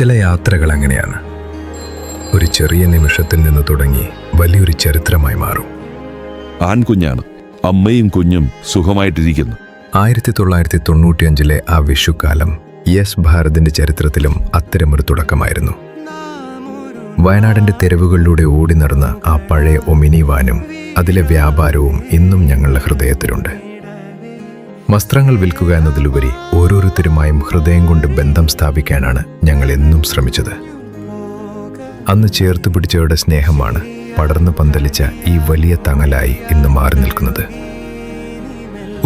ചില യാത്രകൾ അങ്ങനെയാണ്. ഒരു ചെറിയ നിമിഷത്തിൽ നിന്ന് തുടങ്ങി വലിയൊരു ചരിത്രമായി മാറും. ആൺകുഞ്ഞാണ്. അമ്മയും കുഞ്ഞും സുഖമായിട്ടിരിക്കുന്നു. 1995 ആ വിഷുക്കാലം യെസ് ഭാരതിന്റെ ചരിത്രത്തിലും അത്തരമൊരു തുടക്കമായിരുന്നു. വയനാടിന്റെ തെരുവുകളിലൂടെ ഓടി നടന്ന ആ പഴയ ഒമിനി വാനും അതിലെ വ്യാപാരവും ഇന്നും ഞങ്ങളുടെ ഹൃദയത്തിലുണ്ട്. വസ്ത്രങ്ങൾ വിൽക്കുക എന്നതിലുപരി ഓരോരുത്തരുമായും ഹൃദയം കൊണ്ട് ബന്ധം സ്ഥാപിക്കാനാണ് ഞങ്ങൾ എന്നും ശ്രമിച്ചത്. അന്ന് ചേർത്ത് പിടിച്ചവരുടെ സ്നേഹമാണ് പടർന്നു പന്തലിച്ച ഈ വലിയ തണലായി ഇന്ന് മാറി നിൽക്കുന്നത്.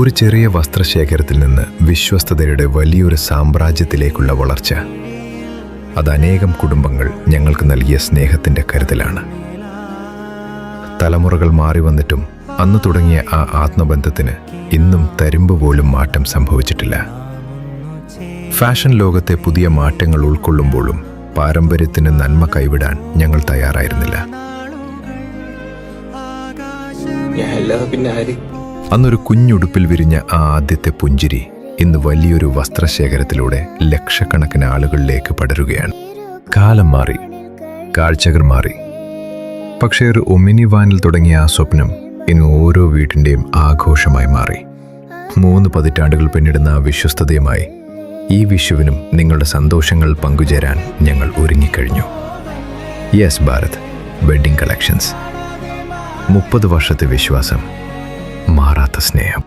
ഒരു ചെറിയ വസ്ത്രശേഖരത്തിൽ നിന്ന് വിശ്വസ്തതയുടെ വലിയൊരു സാമ്രാജ്യത്തിലേക്കുള്ള വളർച്ച, അത് അനേകം കുടുംബങ്ങൾ ഞങ്ങൾക്ക് നൽകിയ സ്നേഹത്തിൻ്റെ കരുതലാണ്. തലമുറകൾ മാറി വന്നിട്ടും അന്ന് തുടങ്ങിയ ആ ആത്മബന്ധത്തിന് ഇന്നും തരിമ്പ് പോലും മാറ്റം സംഭവിച്ചിട്ടില്ല. ഫാഷൻ ലോകത്തെ പുതിയ മാറ്റങ്ങൾ ഉൾക്കൊള്ളുമ്പോഴും പാരമ്പര്യത്തിന് നന്മ കൈവിടാൻ ഞങ്ങൾ തയ്യാറായിരുന്നില്ല. അന്നൊരു കുഞ്ഞുടുപ്പിൽ വിരിഞ്ഞ ആ ആദ്യത്തെ പുഞ്ചിരി ഇന്ന് വലിയൊരു വസ്ത്രശേഖരത്തിലൂടെ ലക്ഷക്കണക്കിന് ആളുകളിലേക്ക് പടരുകയാണ്. കാലം മാറി, കാഴ്ചകൾ മാറി. പക്ഷേ ഒരു ഒമിനി വാനിൽ തുടങ്ങിയ ആ സ്വപ്നം ഇന്ന് ഓരോ വീടിൻ്റെയും ആഘോഷമായി മാറി. 3 പതിറ്റാണ്ടുകൾ പിന്നിടുന്ന ആ വിശ്വസ്തതയുമായി ഈ വിഷുവിനും നിങ്ങളുടെ സന്തോഷങ്ങൾ പങ്കുചേരാൻ ഞങ്ങൾ ഒരുങ്ങിക്കഴിഞ്ഞു. Yes Bharat wedding collections. 30 വർഷത്തെ വിശ്വാസം, മാറാത്ത സ്നേഹം.